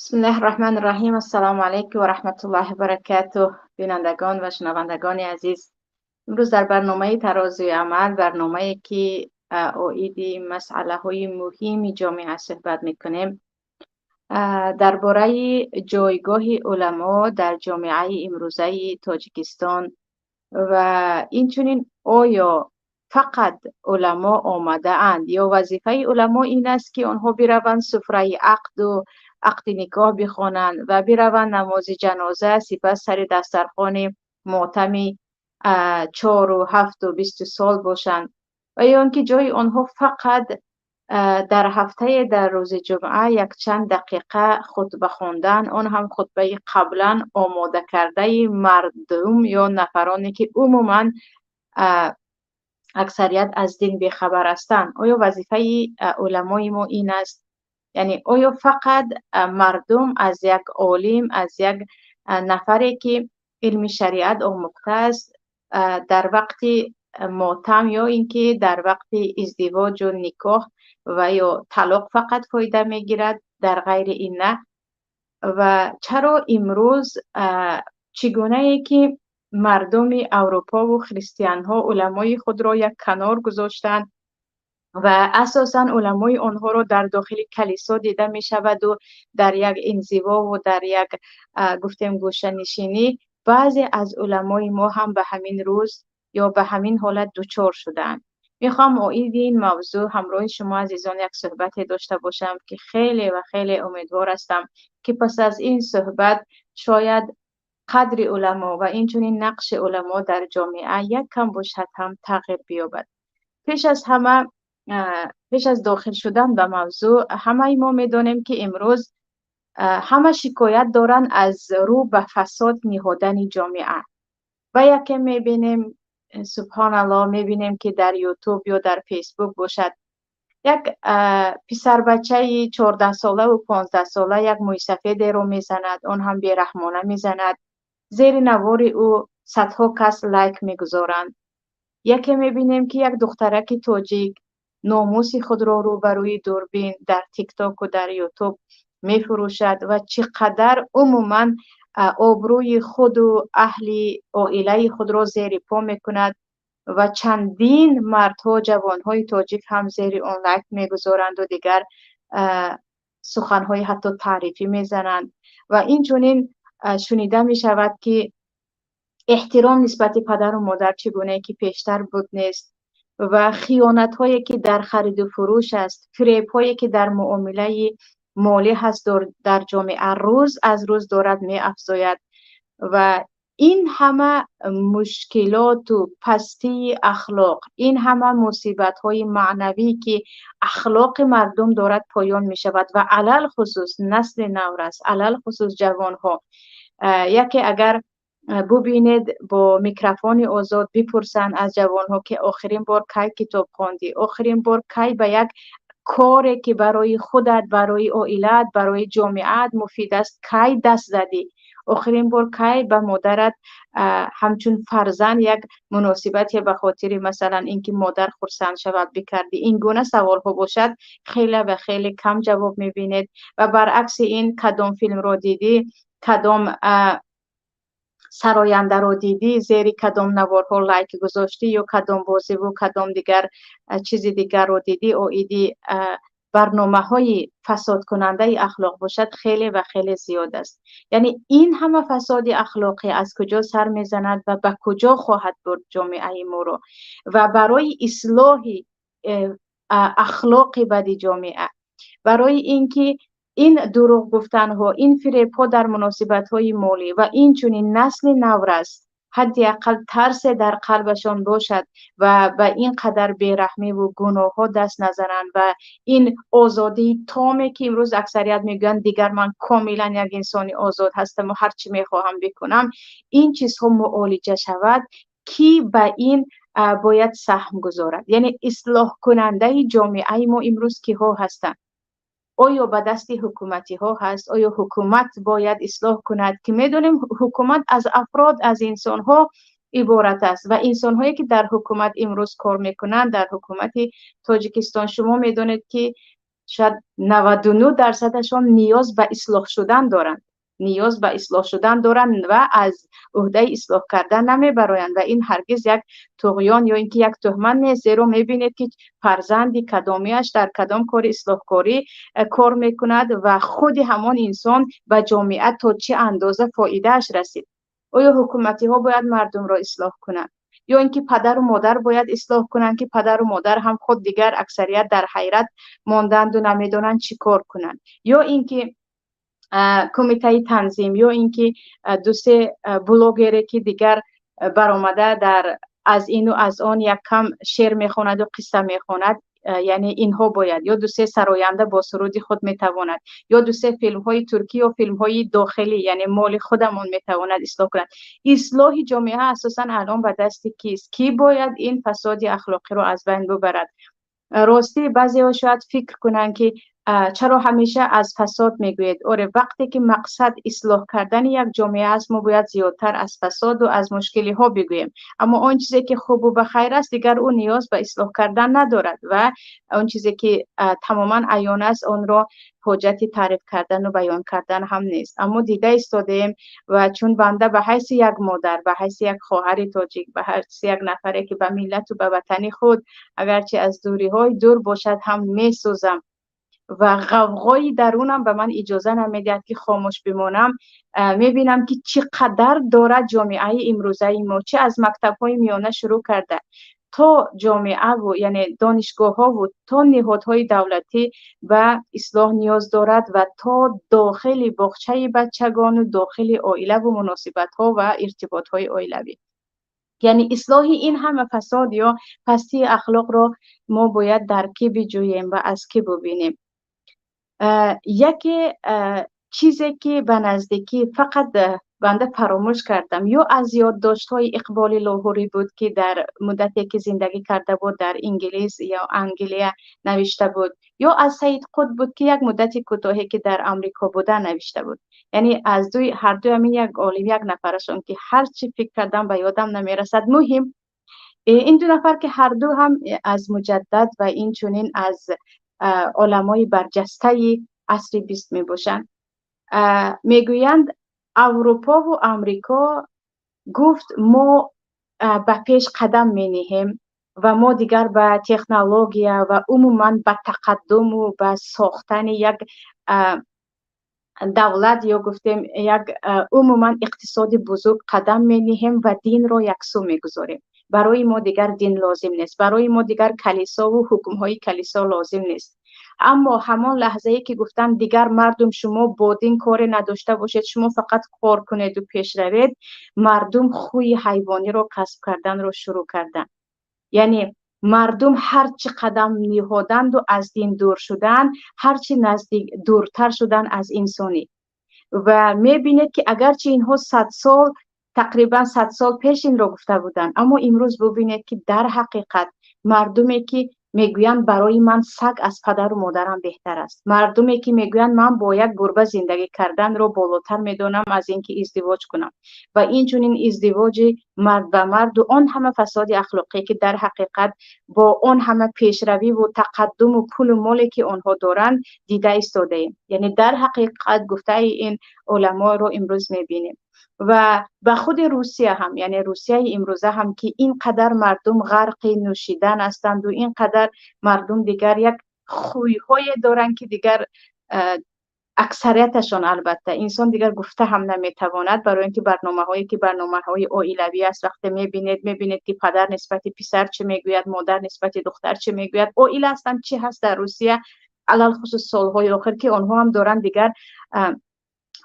بسم الله الرحمن الرحیم. السلام علیکم و رحمت الله و برکاته. بینندگان و شنوندگان عزیز، امروز در برنامه ترازوی عمل، برنامه که اویدی مسئله های مهمی جامعه صحبت میکنیم، درباره جایگاه علما در جامعه امروزه تاجیکستان و اینچنین آیا فقط علما آمده اند یا وظیفه علما این است که آنها بروند سفره عقد و عقد نکاح بخوانند و بروند نماز جنازه، سپس سر دسترخوان ماتم 4 و 7 و 20 سال باشند، و یا آنکه جای آنها فقط در هفته در روز جمعه یک چند دقیقه خطبه خواندن، آن هم خطبه قبلا آماده کرده مردم یا نفرانی که عموما اکثریت از دین بیخبر هستند. آیا وظیفه علمای ما این است؟ یعنی آیا فقط مردم از یک عالم، از یک نفری که علم شریعت آموخته است در وقت ماتم یا اینکه در وقت ازدواج و نکاح و یا طلاق فقط فایده میگیرد، در غیر این نه؟ و چرا امروز چگونه ای که مردم اروپا و خریستیان ها علمای خود را یک کنار گذاشتند و اساساً علمای آنها را در داخل کلیسا دیده می شود و در یک انزوا و در یک گفتیم گوشه نشینی بعضی از علمای ما هم به همین روز یا به همین حالت دچار شدند. میخوام اوید این موضوع همراه شما عزیزان یک صحبت داشته باشم که خیلی و خیلی امیدوار هستم که پس از این صحبت شاید قدر علما و اینچنین نقش علما در جامعه یک کم باشد هم تغییر بیابد. پیش از همه، پیش از داخل شدن به موضوع، همه ما میدانیم که امروز همه شکایت دارن از رو به فساد نهادن جامعه و یکی میبینیم سبحان الله میبینیم که در یوتیوب یا در فیسبوک باشد یک پسر بچه 14 ساله و 15 ساله یک موی سفید رو میزند، اون هم بیرحمانه میزند، زیر نوار او صدها کس لایک میگذارند. یکی میبینیم که یک دخترک تاجیک ناموس خود را روبروی دوربین در تیک تاک و در یوتیوب میفروشد و چقدر عموما آبروی خود و اهل عائله خود را زیر پا میکند و چندین مردها جوانهای تاجیک هم زیر آن لایک میگذارند و دیگر سخنهای حتی تعریفی میزنند و اینچنین شنیده میشود که احترام نسبت پدر و مادر چگونه که پیشتر بود نیست و خیانت هایی که در خرید و فروش است، فریب هایی که در معامله مالی هست در جامعه روز از روز دارد می افزاید و این همه مشکلات و پستی اخلاق، این همه مصیبت های معنوی که اخلاق مردم دارد پایان می شود و علل خصوص نسل نورس، علل خصوص جوان ها. یکی اگر ببینید با میکروفون آزاد بپرسن از جوان ها که آخرین بار کی کتاب خواندی، آخرین بار کی به یک کاری که برای خودت، برای عائلت، برای جامعت مفید است کی دست زدی، آخرین بار کی به مادرت همچون فرزند یک مناسبتی به خاطر مثلا اینکه مادر خرسند شود بکردی، این گونه سوال ها باشد خیلی و خیلی کم جواب میبینید و برعکس این کدام فیلم رو دیدی، کدام سراینده رو دیدی، زیر کدام نوارها لایک گذاشتی یا کدام بازی و کدام دیگر چیزی دیگر رو دیدی، او ایدی برنامه های فساد کننده اخلاق باشد خیلی و خیلی زیاد است. یعنی این همه فساد اخلاقی از کجا سر میزند و به کجا خواهد برد جامعه ما رو و برای اصلاح اخلاق بد جامعه، برای اینکه این دروغ گفتن ها، این فریب ها در مناسبت های مالی و این چنین نسل نورس حداقل ترس در قلبشان باشد و به این قدر بیرحمی و گناه ها دست نزنند و این آزادی تامی که امروز اکثریت میگن دیگر من کاملا یک انسانی آزاد هستم و هرچی میخواهم بکنم، این چیزها معالجه شود کی به این باید سهم گذارد. یعنی اصلاح کننده جامعه ما امروز کی ها هستند؟ آیا به دست حکومتی ها هست؟ آیا حکومت باید اصلاح کند؟ که میدونیم حکومت از افراد، از انسان ها عبارت است و انسان هایی که در حکومت امروز کار میکنند، در حکومت تاجیکستان شما میدونید که شاید 99% نیاز به اصلاح شدن دارند، نیاز به اصلاح شدن دارند و از عهده اصلاح کردن نمیبرایند و این هرگز یک طغیان یا اینکه یک تهمت نیست، زیرا میبینید که فرزندی کدامیش در کدام کار اصلاح کاری کار میکند و خود همان انسان به جامعه تا چه اندازه فایده اش رسید. آیا حکومتی ها باید مردم را اصلاح کنند یا اینکه پدر و مادر باید اصلاح کنند که پدر و مادر هم خود دیگر اکثریت در حیرت ماندند و نمیدونند چی کار کنند، یا اینکه کمیته تنظیم یا اینکه دو سه بلاگری که دیگر برآمده در از این و از آن یک کم شعر میخواند و قصه میخواند، یعنی اینها باید، یا دو سه سراینده با سرود خود میتواند، یا دو سه فیلم های ترکی و فیلم های داخلی یعنی مال خودمون میتواند اصلاح کند. اصلاح جامعه اساسا الان به دست کیست؟ کی باید این فساد اخلاقی رو از بین ببرد؟ راستی بعضی ها شاید فکر کنن که چرا همیشه از فساد میگوید؟ آره، وقتی که مقصد اصلاح کردن یک جامعه است ما باید زیادتر از فساد و از مشکلی ها بگوییم، اما آن چیزی که خوب و بخیر است دیگر اون نیاز به اصلاح کردن ندارد و آن چیزی که تماما عیان است آن را حاجتی تعریف کردن و بیان کردن هم نیست. اما دیده ایستادیم و چون بنده به حیث یک مادر، به حیث یک خواهر تاجیک، به حیث یک نفری که به ملت و به وطن خود اگرچه از دوری های دور باشد هم میسوزم و غوغای درونم به من اجازه نمیدهد که خاموش بمانم. میبینم که چقدر دارد جامعه امروزه ما، چه از مکتب های میانه شروع کرده تا جامعه و یعنی دانشگاه ها و تا نهادهای دولتی به اصلاح نیاز دارد و تا داخل باغچه بچگان و داخل عائله و مناسبت ها و ارتباط های عائلوی. یعنی اصلاح این همه فساد یا پستی اخلاق را ما باید در کی بجوییم و از کی ببینیم؟ یکی چیزی که به نزدیکی فقط بنده فراموش کردم یا از یادداشت‌های اقبال لاهوری بود که در مدتی که زندگی کرده بود در انگلیس یا انگلیه نوشته بود، یا از سید قطب بود که یک مدتی کوتاهی که در آمریکا بوده نوشته بود. یعنی از هر دو همین یک عالم، یک نفرشون که هر چی فکر کردم به یادم نمیرسد. مهم این دو نفر که هر دو هم از مجدد و این چونین از علمای برجسته عصر 20 می باشند، میگویند اروپا و امریکا گفت ما به پیش قدم می نهیم و ما دیگر به تکنولوژی و عموما به تقدم و به ساختن یک دولت یا گفتیم یک عموما اقتصاد بزرگ قدم می نهیم و دین را یکسو می گذاریم. برای ما دیگر دین لازم نیست، برای ما دیگر کلیسا و حکمهای کلیسا لازم نیست. اما همان لحظه ای که گفتن دیگر مردم شما با دین کار نداشته باشید، شما فقط کار کنید و پیش روید، مردم خوی حیوانی را کسب کردن را شروع کردن. یعنی مردم هرچی قدم نهادند و از دین دور شدن، هرچی نزدیک دورتر شدن از انسانی. و میبینید که اگرچه اینها 100 سال تقریبا 100 سال پیش این را گفته بودن، اما امروز ببینید که در حقیقت مردمی که میگویند برای من سگ از پدر و مادرم بهتر است، مردمی که میگویند من با یک گربه زندگی کردن رو بالاتر میدونم از اینکه ازدواج کنم، و این چنین ازدواج مرد به مرد و آن همه فساد اخلاقی که در حقیقت با آن همه پیشروی و تقدم و پول و مالی که آنها دارند دیده ایستاده ایم. یعنی در حقیقت گفته این علما رو امروز میبینیم. و به خود روسیه هم، یعنی روسیه امروزه هم که اینقدر مردم غرق نوشیدن هستند و اینقدر مردم دیگر یک خویهای دارن که دیگر اکثریتشان البته انسان دیگر گفته هم نمیتواند، برای اینکه برنامه هایی که برنامه های عائلوی است، وقتی میبینید که پدر نسبت پسر چه میگوید، مادر نسبت دختر چه میگوید، عائله هستن چی هست در روسیه، علل خصوص سالهای آخر که آنها هم دارن دیگر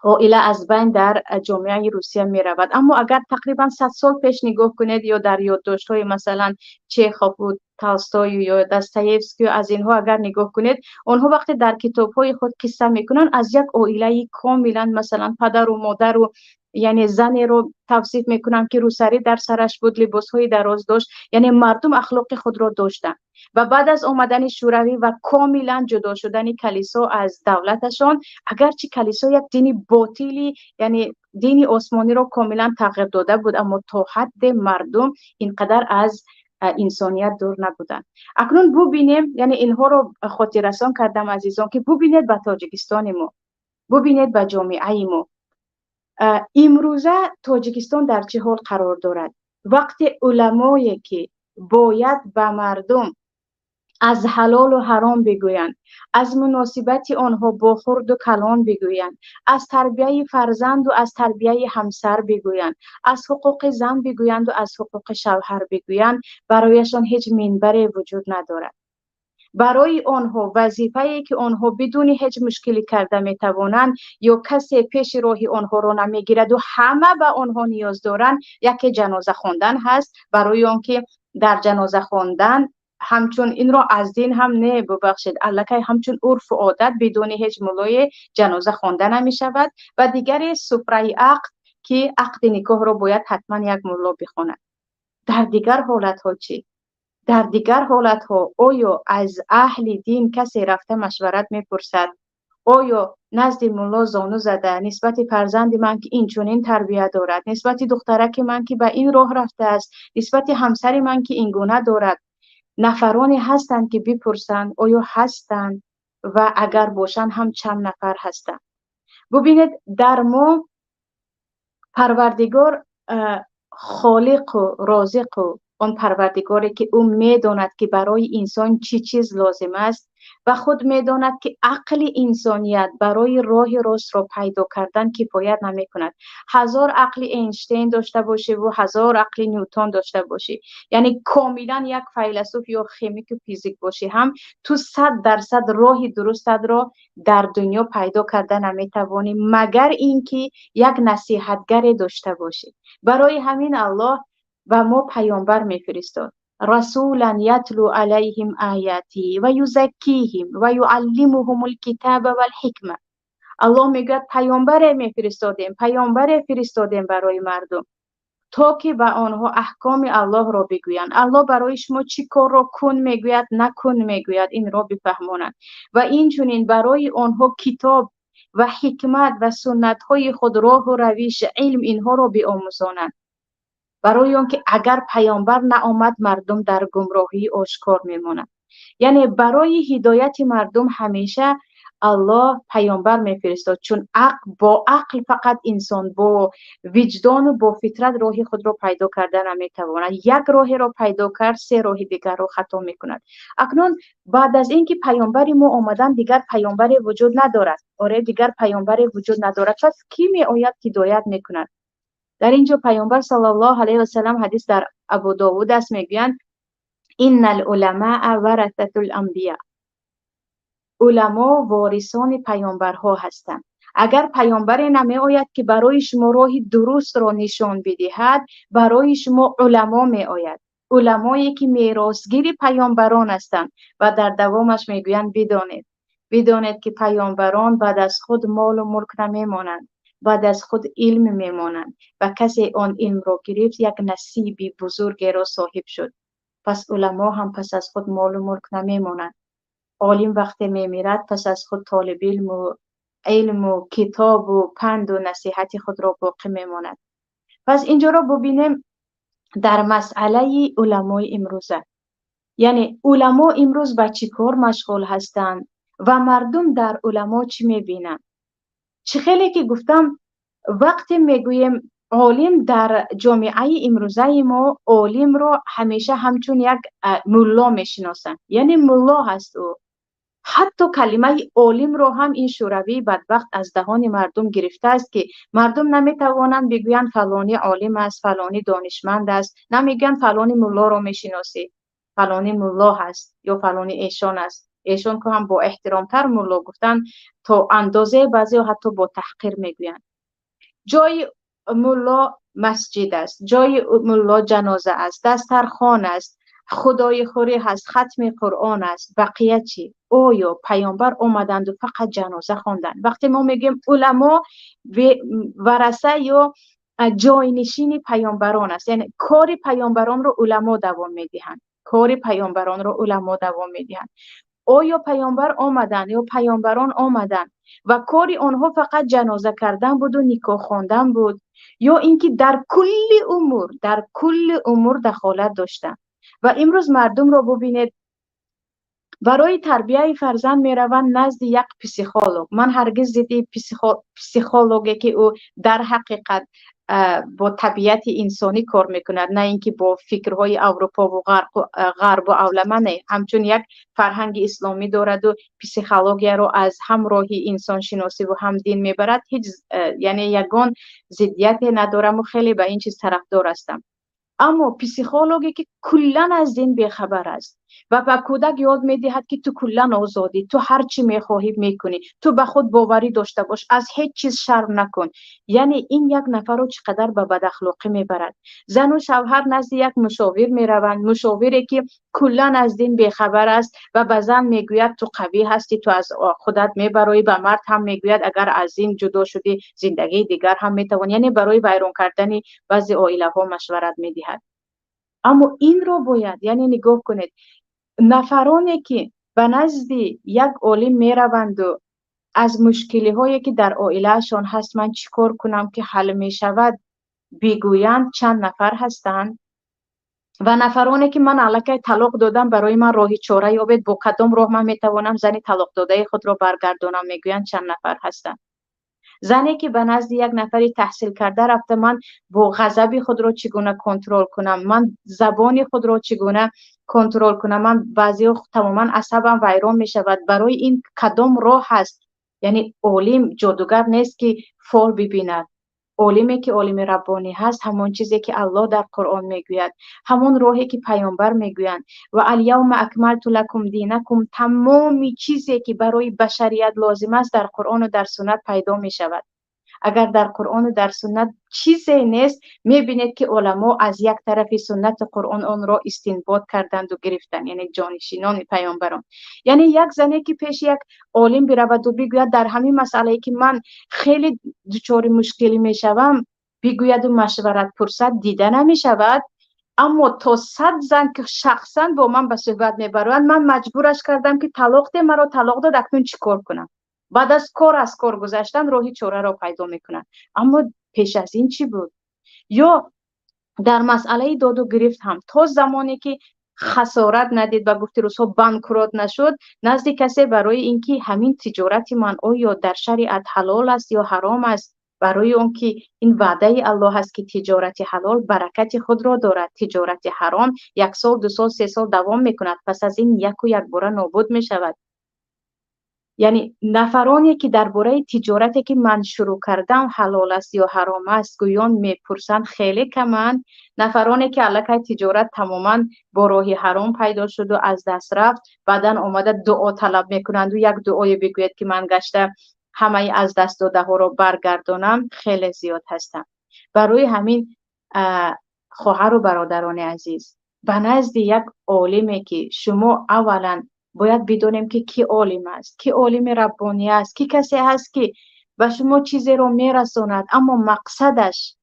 عائله از بین در جامعه روسیه می رود. اما اگر تقریبا 100 سال پیش نگاه کنید یا در یادداشت‌های مثلا چخوف و تالستوی یا داستایوفسکی از اینها اگر نگاه کنید، آنها وقتی در کتاب‌های خود قصه میکنن از یک عائله کاملا مثلا پدر و مادر و یعنی زنی رو توصیف میکنن که روسری در سرش بود، لباس‌های دراز داشت، یعنی مردم اخلاق خود را داشتن. و بعد از آمدن شوروی و کاملا جدا شدن کلیسا از دولتشان، اگرچه کلیسا یک دینی باطلی یعنی دینی آسمانی را کاملا تغییر داده بود، اما تا حد مردم اینقدر از انسانیت دور نبودن. اکنون ببینیم، یعنی اینها رو خاطررسان کردم عزیزان که ببینید به تاجیکستان ما، ببینید به جامعه ما. امروزه تاجیکستان در چه حال قرار دارد؟ وقتی علمایی که باید به مردم از حلال و حرام بگویند، از مناسبت آنها با خرد و کلان بگویند، از تربیت فرزند و از تربیت همسر بگویند، از حقوق زن بگویند و از حقوق شوهر بگویند، برایشان هیچ منبری وجود ندارد. برای آنها وظیفه‌ای که آنها بدون هیچ مشکلی کرده میتوانند یا کسی پیش راه آنها را نمیگیرد و همه به آنها نیاز دارند، یکی جنازه خواندن هست. برای آنکه در جنازه خواندن همچون این را از دین هم نه ببخشید الکی همچون عرف و عادت بدون هیچ ملای جنازه خوانده نمی شود. و دیگر سفره عقد که عقد نکاح را باید حتما یک ملا بخواند. در دیگر حالت ها چی؟ در دیگر حالت ها آیا از اهل دین کسی رفته مشورت میپرسد؟ آیا نزد ملا زانو زده نسبت فرزند من که این چنین تربیت دارد، نسبت دخترک من که به این راه رفته است، نسبت همسر من که این گونه دارد، نفرانی هستند که بپرسند؟ آیا هستند؟ و اگر باشند هم چند نفر هستند؟ ببینید در ما پروردگار خالق و رازق و آن پروردگاری که او میداند که برای انسان چی چیز لازم است و خود میداند که عقل انسانیت برای راه راست را پیدا کردن کفایت نمی کند. هزار عقل اینشتین داشته باشه و هزار عقل نیوتن داشته باشه، یعنی کاملا یک فیلسوف یا خیمیک و فیزیک باشه، هم تو 100% راه درست را در دنیا پیدا کردن نمی توانی مگر اینکه یک نصیحتگر داشته باشه. برای همین الله و ما پیامبر میفرستاد، رسولا یتلو علیهم آیاتی و یزکیهم و یعلمهم الکتاب و الحکمه. الله میگه پیامبر فرستادیم برای مردم تا که به آنها احکام الله را بگویند. الله برای شما چی کار را کن میگوید، نکن میگوید، این را بفهمانند و اینچنین برای آنها کتاب و حکمت و سنت های خود، راه و روش علم اینها را بیاموزانند. برای آنکه اگر پیامبر نآمد مردم در گمراهی آشکار میمونند. یعنی برای هدایت مردم همیشه الله پیامبر میفرستاد، چون با عقل فقط انسان با وجدان و با فطرت راه خود را پیدا کردن نمیتواند. یک راه را پیدا کرد 3 راه دیگر را خطا میکند. اکنون بعد از اینکه پیامبر ما آمدن دیگر پیامبری وجود ندارد. آره دیگر پیامبری وجود ندارد. پس کی می آید هدایت میکند؟ در اینجا پیامبر صلی الله علیه و سلم حدیث در ابو داود است، میگویند ان العلماء ورثه الانبیاء، علما وارثان پیامبرها هستند. اگر پیامبری نمی آید که برای شما راه درست را نشان بدهد، برای شما علما می آید، علمایی که میراثگیر پیامبران هستند. و در دوامش میگویند بدانید که پیامبران بعد از خود مال و ملک نمیمانند، بعد از خود علم میمانند و کسی آن علم را گرفت یک نصیبی بزرگی را صاحب شد. پس علما هم پس از خود مال و ملک نمیمانند. عالم وقتی میمیرد پس از خود طالب علم و کتاب و پند و نصیحت خود را باقی میماند. پس اینجا را ببینیم در مسئله علمای امروزه، یعنی علما امروز به چی کار مشغول هستند و مردم در علما چی میبینند. چه خیلی که گفتم وقتی میگویم عالم در جامعه امروزه ما، عالم رو همیشه همچون یک ملا میشناسن، یعنی ملا هست او. حتی کلمه عالم رو هم این شوروی بدبخت از دهان مردم گرفته است که مردم نمیتوانند بگویند فلانی عالم است، فلانی دانشمند است، نمیگن فلانی ملا رو میشناسی، فلانی ملا هست یا فلانی ایشان است. ایشان که هم با احترامتر ملا گفتن تا اندازه، بعضی حتی با تحقیر میگویند. جای ملا مسجد است، جای ملا جنازه است، دسترخوان است، خدای خوری هست، ختم قرآن است. بقیه چی؟ یا پیامبر آمدند و فقط جنازه خواندند. وقتی ما میگیم علما ورثه یا جاینشین پیامبران است، یعنی کار پیامبران رو علما دوام میدهند، کار پیامبران رو علما دوام میدهند. یا پیامبر آمدند یا پیامبران آمدند و کاری آنها فقط جنازه کردن بود و نکاح خواندن بود، یا اینکه در کل امور دخالت داشتند. و امروز مردم رو ببینید برای تربیت فرزند میروند نزد یک پسیکولوگ. من هرگز دیدی پسیکولوگی که او در حقیقت با طبیعت انسانی کار میکند، نه اینکه با فکرهای اروپا و غرب و اولما. نه، همچون یک فرهنگ اسلامی دارد و پسیکولوژی رو از هم راهی انسان شناسی و هم دین میبرد. هیچ یعنی یگان ضدیت ندارم و خیلی به این چیز طرفدار هستم. اما پسیکولوژی که کلا از دین بیخبر است و به کودک یاد میدهد که تو کلا آزادی، تو هر چی میخواهی میکنی، تو به خود باوری داشته باش، از هیچ چیز شرم نکن. یعنی این یک نفر رو چقدر به بد اخلاقی میبرد. زن و شوهر نزد یک مشاور میروند، مشاوری که کلا از دین بیخبر است و به زن میگوید تو قوی هستی، تو از خودت میبری. به مرد هم میگوید اگر از این جدا شدی زندگی دیگر هم میتوانی. یعنی برای ویران کردن بعضی عائله ها مشورت میدهد. اما این رو باید یعنی نگاه کنید، نفرانی که به نزد یک عالم میروند و از مشکلی هایی که در عائله شان هست من چیکار کنم که حل می شود بگویند، چند نفر هستند. و نفرانی که من الکی طلاق دادم برای من راهی چاره یابید، با کدام راه من میتوانم زن طلاق داده خود را برگردانم، میگویند چند نفر هستند. زنی که به نزد یک نفری تحصیل کرده رفته، من با غضب خود را چگونه کنترل کنم، من زبان خود را چگونه کنترل کنم، من بعضی تماما عصبم ویران می شود. برای این کدام راه هست؟ یعنی عالم جادوگر نیست که فال ببیند. عالمی که عالم ربانی هست همون چیزی که الله در قرآن میگوید، همون راهی که پیامبر میگویند و الیوم اکملت لکم دینکم، تمامی چیزی که برای بشریت لازم است در قرآن و در سنت پیدا می شود. اگر در قرآن و در سنت چیزی نیست، میبینید که علما از یک طرف سنت قرآن آن را استنباط کردند و گرفتند، یعنی جانشینان پیامبران. یعنی یک زنی که پیش یک عالم برود و بگوید در همین مسئله که من خیلی دچار مشکلی میشوم، بگوید و مشورت پرسد، دیده نمی شود. اما تا 100 زن که شخصا با من به صحبت میبرند، من مجبورش کردم که طلاق ده، مرا طلاق داد، اکنون چیکار کنم؟ بعد از کار گذاشتن راهی چاره را پیدا میکنن. اما پیش از این چی بود؟ یا در مسئله داد و گرفت هم تا زمانی که خسارت ندید و گفتی روزها بانکروت نشد، نزد کسی برای اینکه همین تجارت من آیا در شریعت حلال است یا حرام است، برای اون که این وعده الله هست که تجارت حلال برکت خود را دارد، تجارت حرام 1 سال 2 سال 3 سال دوام میکند، پس از این یک و یک باره نابود میشود. یعنی نفرانی که درباره تجارتی که من شروع کردم حلال است یا حرام است گویان میپرسند خیلی کمند. نفرانی که الکی تجارت تماما با راه حرام پیدا شد و از دست رفت، بعدا آمده دعا طلب میکنند و یک دعای بگوید که من گشته همه از دست داده ها رو برگردانم، خیلی زیاد هستم. برای همین خواهر و برادران عزیز، به نزد یک عالمی که شما اولا باید بدونیم که کی عالم است، کی عالم ربانی است، کی کسی هست که به شما چیزی رو میرساند اما مقصدش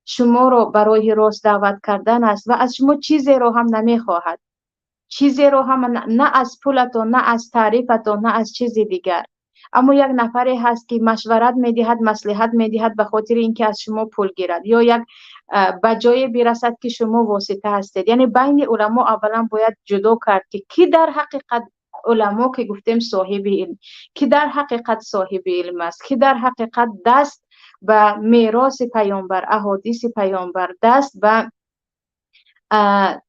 شما رو برای راست دعوت کردن است و از شما چیزی رو هم نمیخواهد، چیزی رو هم نه از پولتون، نه از تعریفتون، نه از چیزی دیگر. اما یک نفری هست که مشورت میدهد، مصلحت میدهد به خاطر اینکه از شما پول گیرد یا یک بجای برسد که شما واسطه هستید. یعنی بین علما اولا باید جدا کرد که کی در حقیقت علما که گفتیم صاحب علم، کی در حقیقت صاحب علم است، کی در حقیقت دست به میراث پیامبر، احادیث پیامبر، دست به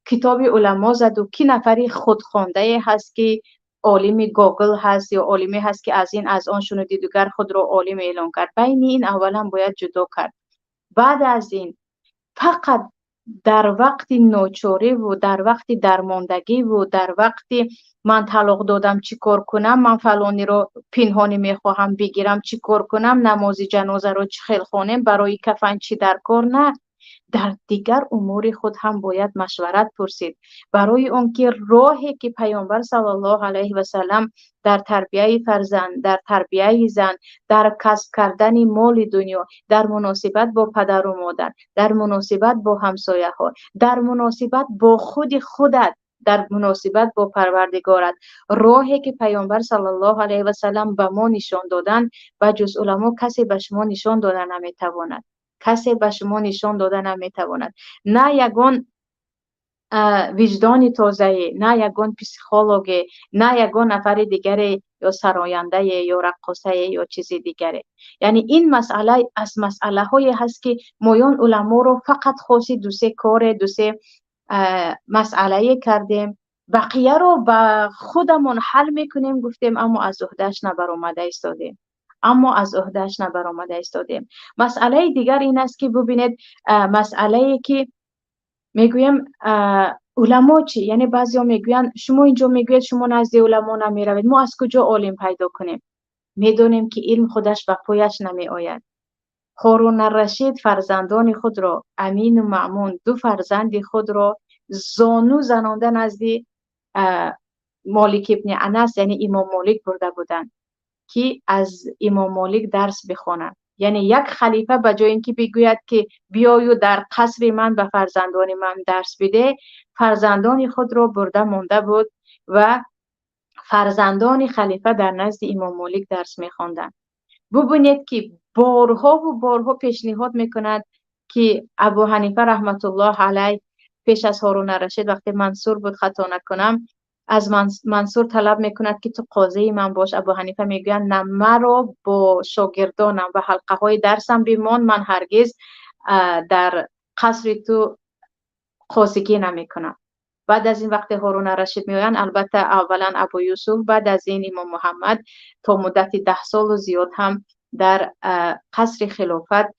کتاب علما زد و کی نفری خودخوانده هست که عالم گوگل هست یا عالمی هست که از این از آن شنودی دیگر خود را عالم اعلان کرد. بین این اولا باید جدا کرد. بعد از این فقط در وقت ناچاری و در وقت درماندگی و در وقت من طلاق دادم چی کار کنم، من فلانی رو پنهانی میخواهم بگیرم چی کار کنم، نماز جنازه رو چی خیل خوانم، برای کفن چی در کار، نه، در دیگر امور خود هم باید مشورت پرسید. برای اون که راهی که پیامبر صلی الله علیه و سلم در تربیت فرزند، در تربیت زن، در کسب کردن مال دنیا، در مناسبت با پدر و مادر، در مناسبت با همسایه ها، در مناسبت با خودت، در مناسبت با پروردگارت، راهی که پیامبر صلی الله علیه و سلم به ما نشان دادن و جز علما کسی به شما نشان دادن نمیتواند، کسی به شما نشان دادن نمیتواند. نه یگان وجدان تازه، نه یگان پسیکولوگ، نه یگان نفر دیگری یا سراینده یا رقاصه یا چیز دیگری. یعنی این مسئله از مسئله هایی هست که مایان علما رو فقط خاصی دو سه کار دو سه مسئله کردیم، بقیه رو به خودمون حل میکنیم گفتیم، اما از عهدهش نبرآمده ایستادیم. مسئله دیگر این است که ببینید، مسئله که میگویم علما چی؟ یعنی بعضیا میگوین شما اینجا میگوید شما نزد علما نمی روید، ما از کجا عالم پیدا کنیم؟ میدونیم که علم خودش به پایش نمی آید. هارون الرشید فرزندان خود را، امین و مأمون دو فرزند خود را زانو زنانده نزد مالک ابن انس یعنی امام مالک برده بودند که از امام مالک درس بخوانند. یعنی یک خلیفه به جای اینکه بگوید که بیایو در قصر من به فرزندان من درس بده، فرزندان خود را برده مانده بود و فرزندان خلیفه در نزد امام مالک درس می‌خواندند. ببینید که بارها و بارها پیشنهاد میکند که ابو حنیفه رحمت الله علیه پیش از هارون الرشید وقتی منصور بود خطا نکنم، از منصور طلب میکند که تو قاضی من باش. ابو حنیفه میگوید نه، مرا با شاگردانم و حلقه های درسم بیمان، من هرگز در قصر تو قاضیگی نمیکنم. بعد از این وقت هارون الرشید میآیند، البته اولا ابو یوسف، بعد از این امام محمد تا مدت 10 سال و زیاد هم در قصر خلافت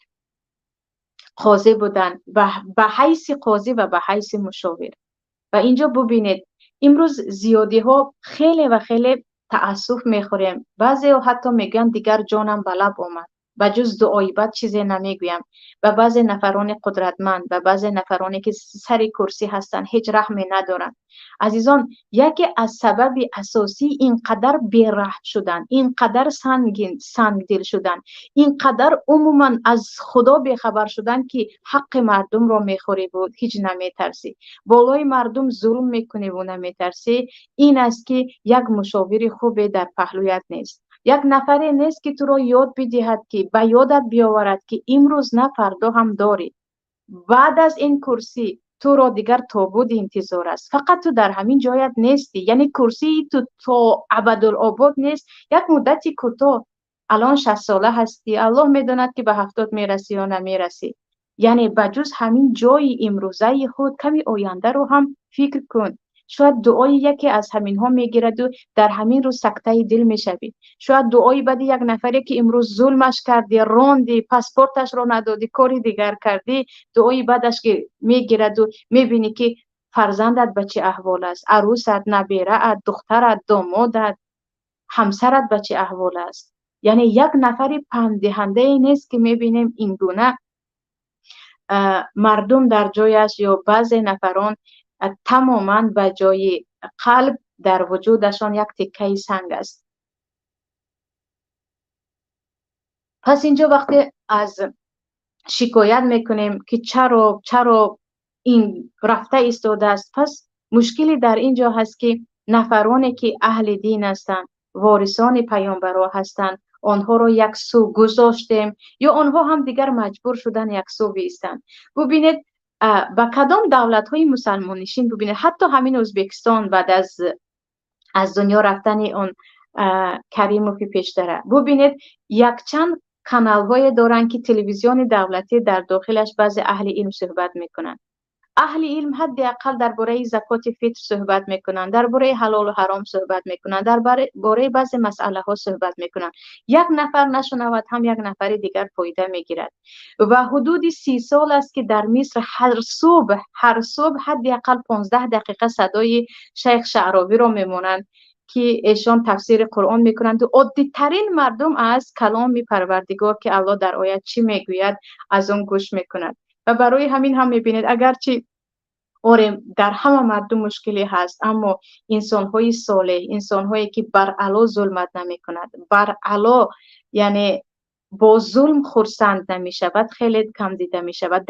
قاضی بودند به حیث قاضی و به حیث مشاور. و اینجا ببینید امروز زیادی ها خیلی و خیلی تأسف میخوریم. بعضی ها حتی میگن دیگر جانم به لب آمد، به جز دعای بد چیزی نمیگویم. و بعضی نفران قدرتمند و بعضی نفرانی که سر کرسی هستند هیچ رحمی ندارند. عزیزان، یکی از سبب اساسی اینقدر بی‌رحم شدن، اینقدر سنگدل شدن، اینقدر عموما از خدا بیخبر شدن که حق مردم را میخوری بود هیچ نمیترسی، بالای مردم ظلم میکنی و نمیترسی، این است که یک مشاور خوبی در پهلویت نیست. یک نفری نیست که تو را یاد بدهد که به یادت بیاورد که امروز نه فردا هم داری. بعد از این کرسی تو را دیگر تابوت انتظار است. فقط تو در همین جایت نیستی، یعنی کرسی تو تا ابدالآباد نیست، یک مدتی کوتاه. الان 60 ساله هستی، الله میداند که به 70 میرسی یا نمیرسی. یعنی بجز همین جای امروزه خود کمی آینده رو هم فکر کن. شاید دعای یکی از همین ها میگیرد و در همین رو سکته دل میشوی. شاید دعای بعد یک نفری که امروز ظلمش کردی، راندی، پاسپورتش رو ندادی، کاری دیگر کردی، دعای بعدش که میگیرد و میبینی که فرزندت به چه احوال است، عروست، نبیره‌ات، دخترت، دامادت، همسرت به چه احوال است. یعنی یک نفری پند دهنده نیست که میبینیم این گونه مردم در جایش یا بعضی نفران تماما به جای قلب در وجودشان یک تکه سنگ است. پس اینجا وقتی از شکایت میکنیم که چرا این رفته ایستاده است، پس مشکلی در اینجا هست که نفرانی که اهل دین هستند، وارثان پیامبران هستند، آنها را یک سو گذاشتیم یا آنها هم دیگر مجبور شدن یک سو بیستند. ببینید با کدام دولت های مسلمان نشین، ببینید حتی همین ازبکستان بعد از دنیا رفتن اون کریموفی پیش داره، ببینید یک چند کانال های دارن که تلویزیون دولتی در داخلش بعضی اهل علم صحبت میکنن. اهل علم حداقل درباره زکات فطر صحبت میکنن، درباره حلال و حرام صحبت میکنن، درباره بعضی مسئله ها صحبت میکنن. یک نفر نشنود هم یک نفر دیگر فایده میگیرد. و حدود 30 سال است که در مصر هر صبح حداقل 15 دقیقه صدای شیخ شعراوی رو میمونند که ایشان تفسیر قرآن میکنند و عادی ترین مردم از کلام پروردگار که الله در آیت چی میگوید از اون گوش میکنند. و برای همین هم میبینید اگرچه در همه مردم مشکلی هست، اما انسان‌های صالح، انسان‌هایی که بر علا ظلمت نمی‌کند، بر علا یعنی با ظلم خرسند نمی‌شود، خیلی کم دیده می‌شود.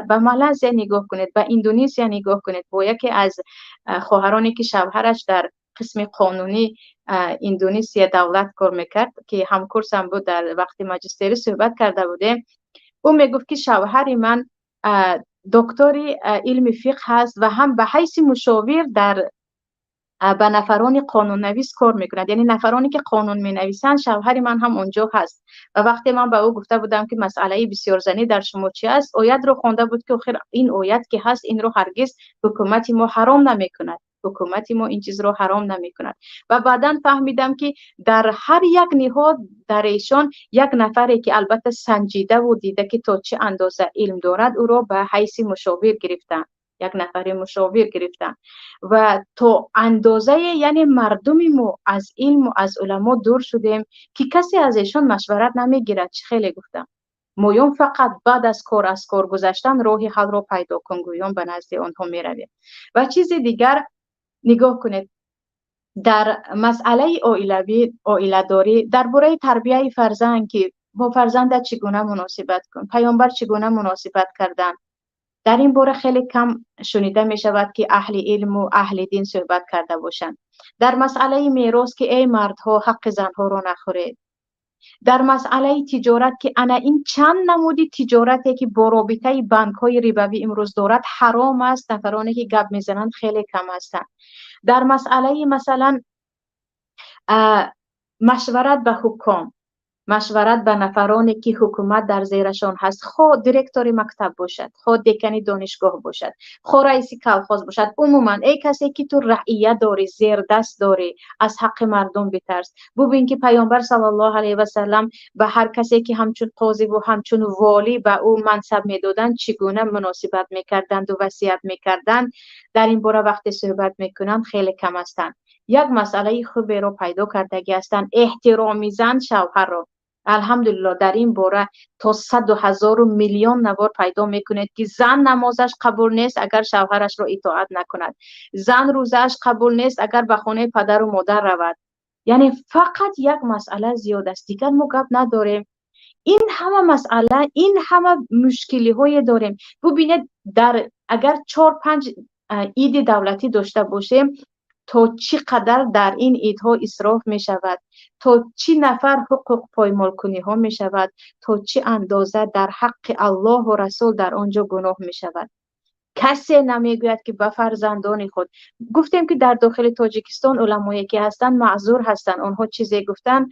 به مالزی نگاه کنید، به اندونزیا نگاه کنید، با یکی از خواهرانی که شوهرش در قسم قانونی اندونزیا دولت کار میکرد که همکورسم بود، در وقتی ماجستری صحبت کرده بوده، او میگفت که شوهر من دکتری علم فقه هست و هم به حیث مشاور در به نفران قانون نویس کار میکند. یعنی نفرانی که قانون می نویسند، شوهر من هم اونجا هست و وقتی من به او گفته بودم که مسئله بسیار زنی در شما چی است، آیت رو خوانده بود که آخر این آیت که هست این رو هرگز حکومت ما حرام نمیکند، حکومت ما این چیز رو حرام نمیکند. و بعدا فهمیدم که در هر یک نهاد در ایشان یک نفری که البته سنجیده و دیده که تا چه اندازه علم دارد او رو به حیث مشاور گرفتن، یک نفر مشاور گرفتن و تا اندازه یعنی مردم ما از علم و از علما دور شدیم که کسی از ایشان مشورت نمیگیرد. چه خیلی گفتم مویون فقط بعد از کار گذاشتن راه حل رو پیدا کن گویان به نزد آنها می رویم. و چیز دیگر نگاه کنید، در مسئله عائله داری درباره تربیت فرزند که با فرزند چگونه مناسبت کن، پیامبر چگونه مناسبت کردن، در این باره خیلی کم شنیده می شود که اهل علم و اهل دین صحبت کرده باشند. در مسئله میراث که ای مردها حق زنها رو نخورید. در مسئله تجارت که انا این چند نمودی تجارتی که با رابطه بانک های ربوی امروز دارد حرام است، نفرانی که گپ میزنند خیلی کم هستند. در مسئله مثلا مشورت به حکام، مشورت به نفرانی که حکومت در زیرشان هست، خود دیرکتور مکتب باشد، خود دکانی دانشگاه باشد، خود رئیس کلخاز باشد، عموما ای کسی که تو رعیت داری، زیر دست داری، از حق مردم بترس. ببین که پیامبر صلی الله علیه و سلم به هر کسی که همچون قاضی و همچون والی به او منصب میدادند چگونه مناسبت میکردند و وصیت میکردند. در این باره وقتی صحبت میکنند خیلی کم هستند. یک مسئله خوبی رو پیدا کردگی هستند، احترام زن شوهر را. الحمدلله در این باره تا 100,000 میلیون نوار پیدا میکنید که زن نمازش قبول نیست اگر شوهرش را اطاعت نکند، زن روزش قبول نیست اگر به خانه پدر و مادر رود. یعنی فقط یک مسئله زیاد است، دیگر ما گپ نداریم. این همه مسئله، این همه مشکلی های داریم. ببینید در اگر 4-5 عید دولتی داشته باشیم تا چی قدر در این عیدها اسراف می شود، تا چی نفر حقوق پایمال کنی ها می شود، تا چی اندازه در حق الله و رسول در آنجا گناه می شود. کسی نمیگوید که به فرزندان خود. گفتیم که در داخل تاجیکستان علمایی که هستند معذور هستند، آنها چیزی گفتن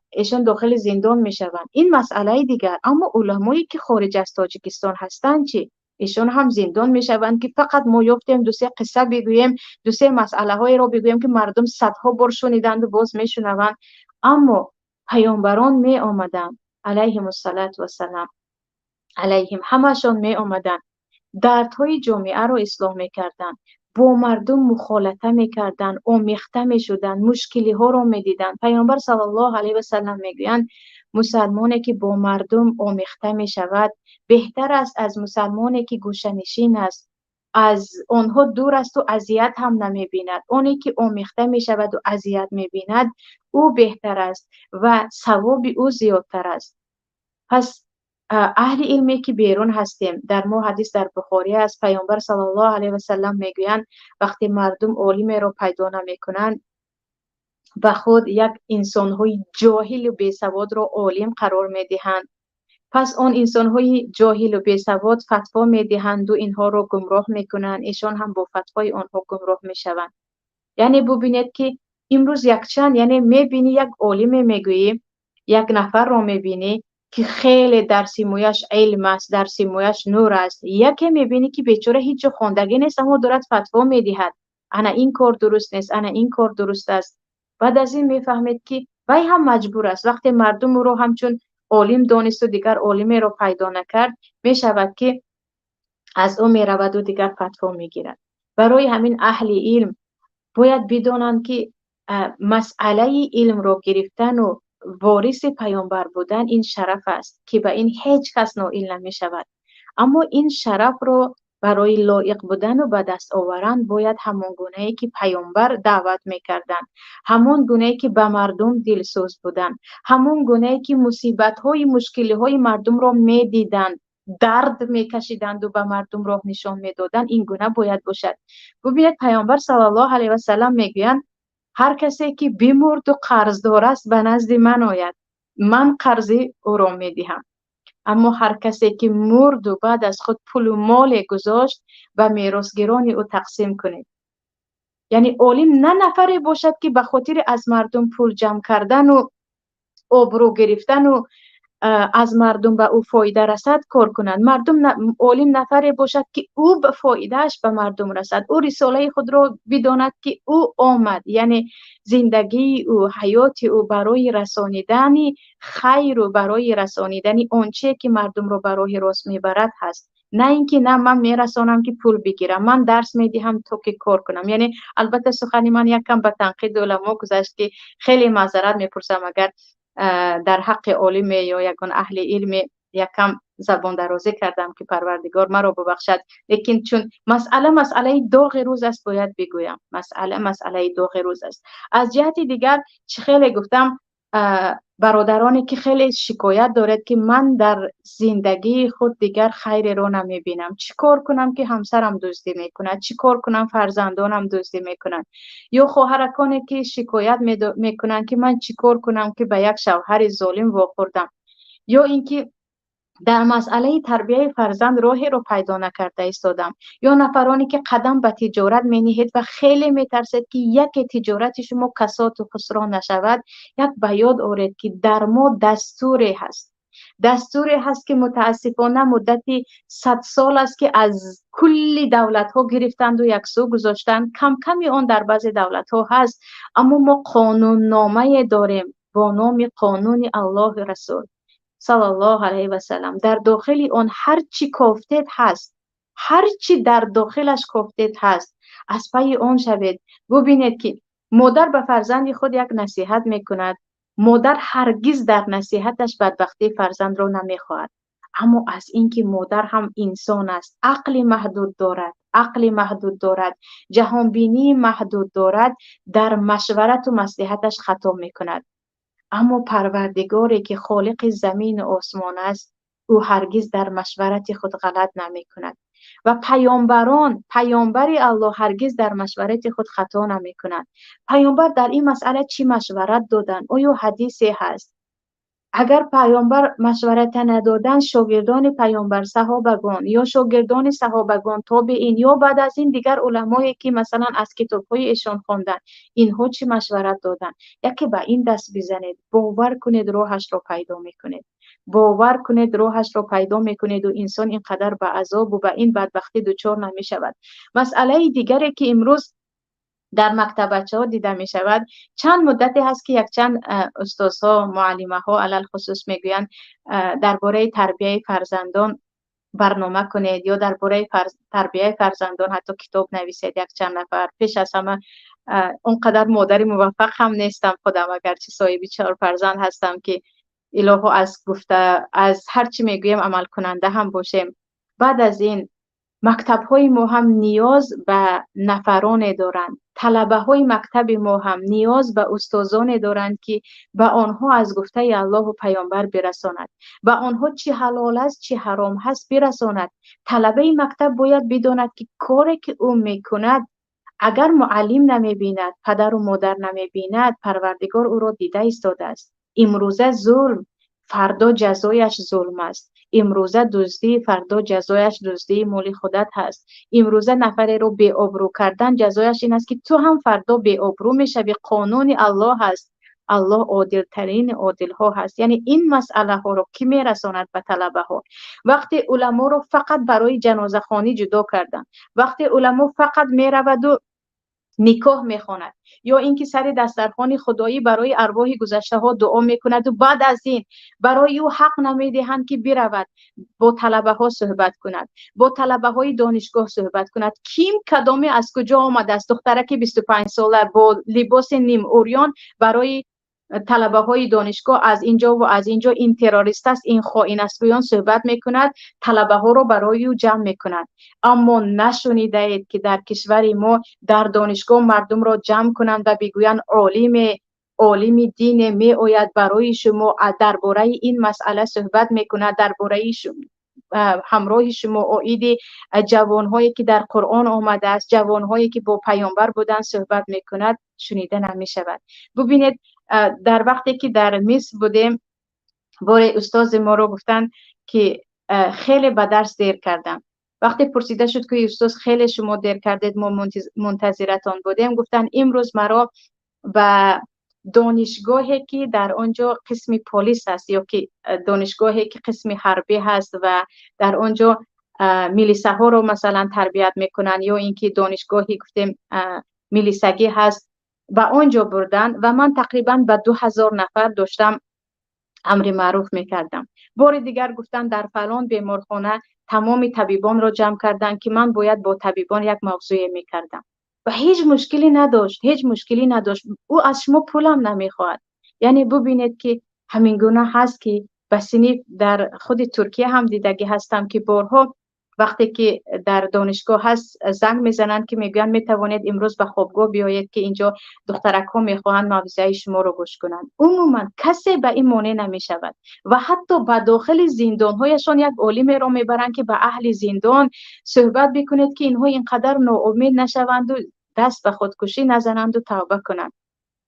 ایشان داخل زندان می شوند، این مسئله دیگر. اما علمایی که خارج از تاجیکستان هستند چی؟ ایشان هم زندان می شوند که فقط ما یافتیم 2-3 قصه بگوییم، 2-3 مسئله های را بگوییم که مردم صدها بار شنیدند و باز می شنوند. اما پیامبران می آمدند علیهم الصلاة و السلام، علیهم همشان می آمدند دردهای جامعه را اصلاح می کردند، با مردم مخالطه می کردند، آمیخته می شدند، مشکلی ها را می دیدند. پیامبر صلی الله علیه و سلم می گویند مسلمانی که با مردم آمیخته می شود بهتر است از مسلمانی که گوشه‌نشین است، از آنها دور است و اذیت هم نمی بیند. اونی که آمیخته می شود و اذیت می بیند او بهتر است و ثواب او زیادتر است. پس اهل علمی که بیرون هستیم، در ما حدیث در بخاری است، پیامبر صلی الله علیه و سلم میگویند وقتی مردم عالم را پیدا نمیکنند به خود یک انسان‌های جاهل و بیسواد را عالم قرار میدهند. پس آن انسان‌های جاهل و بیسواد فتوا میدهند و اینها را گمراه میکنند، ایشان هم با فتوای آنها گمراه میشوند. یعنی ببینید که امروز یک چند، یعنی میبینی یک عالم میگویی، یک نفر را میبینی که خیلی در سیمویش علم است، در سیمویش نور است، یکی میبینی که بیچاره هیچ خواندگی نیست اما دارد فتوا میدهد انا این کار درست نیست، انا این کار درست است. بعد از این میفهمید که وی هم مجبور است وقتی مردم رو همچون عالم دانست و دیگر عالمی رو پیدا نکرد میشود که از او میرود و دیگر فتوا میگیرد. برای همین اهل علم باید بدانند که مسئله علم را گرفتن و وارث پیامبر بودن این شرف است که به این هیچ کس نائل نمی شود. اما این شرف را برای لایق بودن و به دست آورند باید همان گونه‌ای که پیامبر دعوت می‌کردند، همان گونه‌ای که به مردم دلسوز بودند، همان گونه‌ای که مصیبت‌های مشکل‌های مردم را می‌دیدند، درد می‌کشیدند و به مردم راه نشان می‌دادند، این گونه باید باشد. ببینید پیامبر صلی الله علیه و سلم میگویند هر کسی که بیمرد و قرضدار است به نزد من آید، من قرض او را میدهم. اما هر کسی که مرد و بعد از خود پول و مال گذاشت و میراثگران او تقسیم کنید. یعنی عالم نه نفری باشد که به خاطر از مردم پول جمع کردن و آبرو گرفتن و از مردم به او فایده رسد کار کنند. عالم نفری باشد که او به فایدهش به مردم رسد، او رساله خود را بداند که او آمد، یعنی زندگی او، حیات او برای رسانیدن خیر و برای رسانیدن آنچه که مردم را به راه راست میبرد هست. نه اینکه نه من میرسانم که پول بگیرم، من درس میدهم تا که کار کنم. یعنی البته سخنی من یکم به تنقید علما گذشت که خیلی معذرت میپرسم اگر در حق عالم یا یگان اهل علم یکم زبان درازی کردم که پروردگار مرا ببخشد، لیکن چون مسئله داغ روز است باید بگویم. مسئله داغ روز است. از جهت دیگر چه خیلی گفتم برادرانی که خیلی شکایت دارد که من در زندگی خود دیگر خیر رو نمی بینم، چیکار کنم که همسرم دزدی میکند، چیکار کنم فرزندانم دزدی میکنند، یا خواهرکانی که شکایت میکنند که من چیکار کنم که به یک شوهر ظالم واخوردم، یا اینکه در مسئله تربیت فرزند راهی رو پیدا نکرده ایستادم، یا نفرانی که قدم به تجارت می نهید و خیلی می ترسد که یک تجارت شما کساد و خسران نشود. یک به یاد آورید که در ما دستوری هست که متاسفانه مدتی 100 سال است که از کل دولت ها گرفتند و یک سو گذاشتند. کم کمی آن در بعض دولت ها هست، اما ما قانون نامه داریم با نام قانون الله رسول صلی الله علیه و سلم. در داخل آن هر چی کافتید هست، هر چی در داخلش کافتید هست. از پی آن شوید. ببینید که مادر به فرزند خود یک نصیحت میکند، مادر هرگز در نصیحتش بدبختی فرزند را نمیخواهد، اما از اینکه مادر هم انسان است، عقل محدود دارد، جهانبینی محدود دارد، در مشورت و مصلحتش خطا میکند. اما پروردگاری که خالق زمین و آسمان است، او هرگز در مشورت خود غلط نمی کند و پیامبر الله هرگز در مشورت خود خطا نمی کند. پیامبر در این مسئله چی مشورت دادن؟ آیا حدیثی هست؟ اگر پیامبر مشورت ندادن، شاگردان پیامبر صحابگان یا شاگردان صحابگان تابعین یا بعد از این دیگر علمایی که مثلا از کتاب‌های ایشان خواندن، اینها چی مشورت دادن؟ یکی به این دست بزنید، باور کنید راهش را پیدا میکنید و انسان اینقدر به عذاب و به این بدبختی دچار نمی شود. مسئله دیگری که امروز در مکتب بچه‌ها دیده می شود، چند مدتی هست که یک چند استادها، معلمه ها علل خصوص میگویند درباره تربیت فرزندان برنامه کنید یا درباره تربیت فرزندان حتی کتاب نویسید. یک چند نفر پیش از همه اونقدر مادر موفق هم نیستم خودم، اگرچه صاحب 4 فرزند هستم که الهو از هر چی میگویم عمل کننده هم باشیم. بعد از این مکتب های ما هم نیاز به نفران دارند، طلبه های مکتب ما هم نیاز به استادان دارند که به آنها از گفته الله و پیامبر برساند، به آنها چی حلال است چی حرام هست برساند. طلبه مکتب باید بداند که کاری که او میکند اگر معلم نمی بیند، پدر و مادر نمی بیند، پروردگار او را دیده ایستاده است. امروزه ظلم، فردا جزایش ظلم است. امروزه دزدی، فردا جزایش دزدی مال خودت هست. امروزه نفری رو بی آبرو کردن، جزایش این است که تو هم فردا بی آبرو میشوی. قانون الله هست. الله عادل ترین عادل ها هست. یعنی این مسئله ها رو کی میرساند به طلبه ها؟ وقتی علما رو فقط برای جنازه خوانی جدا کردن، وقتی علما فقط میرود و نکاح میخواند، یا اینکه سر دسترخوان خدایی برای ارواح گذشته ها دعا میکند و بعد از این برای او حق نمیدهند که برود با طلبه ها صحبت کند، با طلبه های دانشگاه صحبت کند. کدامی از کجا آمده است دخترک 25 ساله با لباس نیم اوریان برای طلبه های دانشگاه از اینجا و از اینجا این تروریست است، این خائن است بیان صحبت میکند، طلبه ها رو برای او جمع میکند. اما نشنیده اید که در کشور ما در دانشگاه مردم را جمع کنند و بگویند عالم دین می آید برای شما درباره این مسئله صحبت میکند، درباره همراه شما آیید جوانهایی که در قرآن آمده است، جوانهایی که با پیامبر بودن صحبت میکند. شنیده نمی شود. ببینید در وقتی که در مصر بودیم، بار استاد ما رو گفتن که خیلی به درس دیر کردم. وقتی پرسیده شد که استاد خیلی شما دیر کردید، ما منتظرتان بودیم، گفتن امروز مرا به دانشگاهی که در آنجا قسم پلیس هست یا که دانشگاهی که قسم حربی هست و در آنجا میلیسه ها رو مثلا تربیت میکنن یا اینکه دانشگاهی گفتیم میلیسگی هست و آنجا بردن و من تقریبا به 2000 نفر داشتم امر معروف میکردم. بار دیگر گفتن در فلان بیمارخانه تمام طبیبان را جمع کردن که من باید با طبیبان یک موضوع میکردم و هیچ مشکلی نداشت. او از شما پولم نمیخواد. یعنی ببینید که همین گونه هست که بسینی در خود ترکیه هم دیدگی هستم که بارها وقتی که در دانشگاه هست زنگ میزنن که میگن میتوانید امروز به خوابگاه بیایید که اینجا دخترک ها میخواهند موعظه شما رو گوش کنند. عموما کسی به این مانع نمیشود و حتی به داخل زندان هایشان یک عالم را میبرند که به اهل زندان صحبت بکنید که اینها اینقدر ناامید نشوند و دست به خودکشی نزنند و توبه کنند.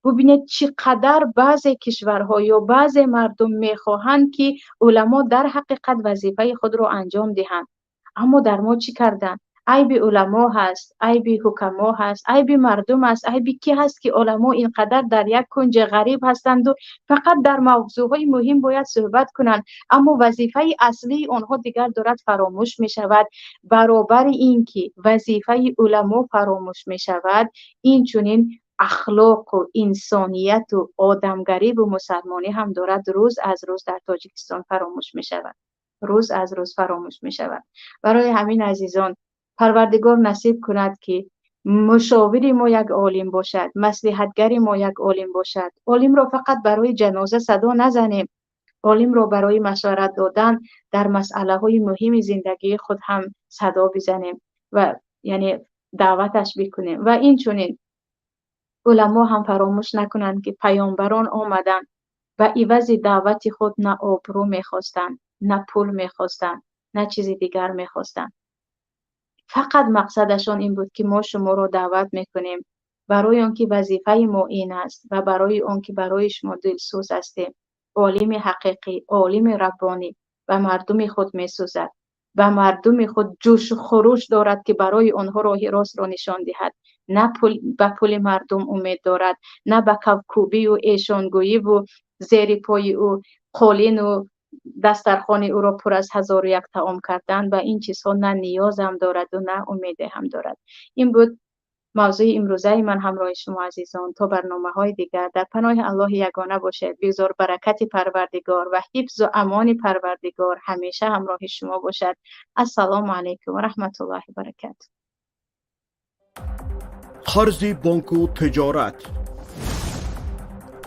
ببینید چقدر بعضی کشورها یا بعضی مردم میخواهند که علما در حقیقت وظیفه خود را انجام دهند، اما در ما چی کردن؟ عیب علما هست، عیب حکما هست، عیب مردم هست، عیب کی هست که علما اینقدر در یک کنج غریب هستند و فقط در موضوعهای مهم باید صحبت کنند، اما وظیفه اصلی آنها دیگر دارد فراموش می شود. برابر این که وظیفه علما فراموش می شود، این چنین اخلاق و انسانیت و آدمگری و مسلمانی هم دارد روز از روز در تاجیکستان فراموش می شود. روز از روز فراموش می شود. برای همین عزیزان پروردگار نصیب کند که مشاور ما یک عالم باشد، مصلحتگر ما یک عالم باشد. عالم را فقط برای جنازه صدا نزنیم، عالم را برای مشورت دادن در مسئله های مهم زندگی خود هم صدا بزنیم و یعنی دعوتش بکنیم. و این چنین علما هم فراموش نکنند که پیامبران آمدن و عوض دعوت خود نه آبرو میخواستند، نه پول میخواستند، نه چیزی دیگر میخواستند. فقط مقصدشان این بود که ما شما را دعوت میکنیم برای آنکه وظیفه ما این است و برای آنکه برای شما دلسوز هستیم. عالم حقیقی، عالم ربانی و مردم خود میسوزد و مردم خود جوش و خروش دارد که برای آنها راه راست را نشان دهد. نه به پول مردم امید دارد، نه به کوبی و ایشانگویی و زیر پای او قالین و دسترخوان او را پر از 1001 طعام کردن و این چیزها نه نیاز هم دارد و نه امید هم دارد. این بود موضوع امروزه من همراه شما عزیزان. تا برنامه های دیگر در پناه الله یگانه باشد. بزرگ برکت پروردگار و حفظ و امان پروردگار همیشه همراه شما باشد. السلام علیکم و رحمت الله و برکاته. قرض بانک و تجارت،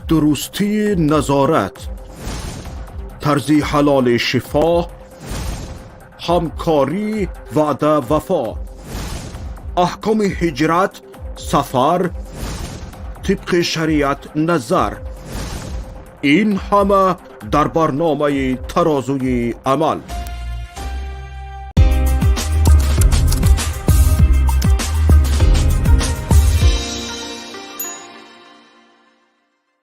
درستی نظارت، طرز حلال شفا، همکاری وعده وفا، احکام هجرت، سفر، طبق شریعت نظر، این همه در برنامه ترازوی عمل.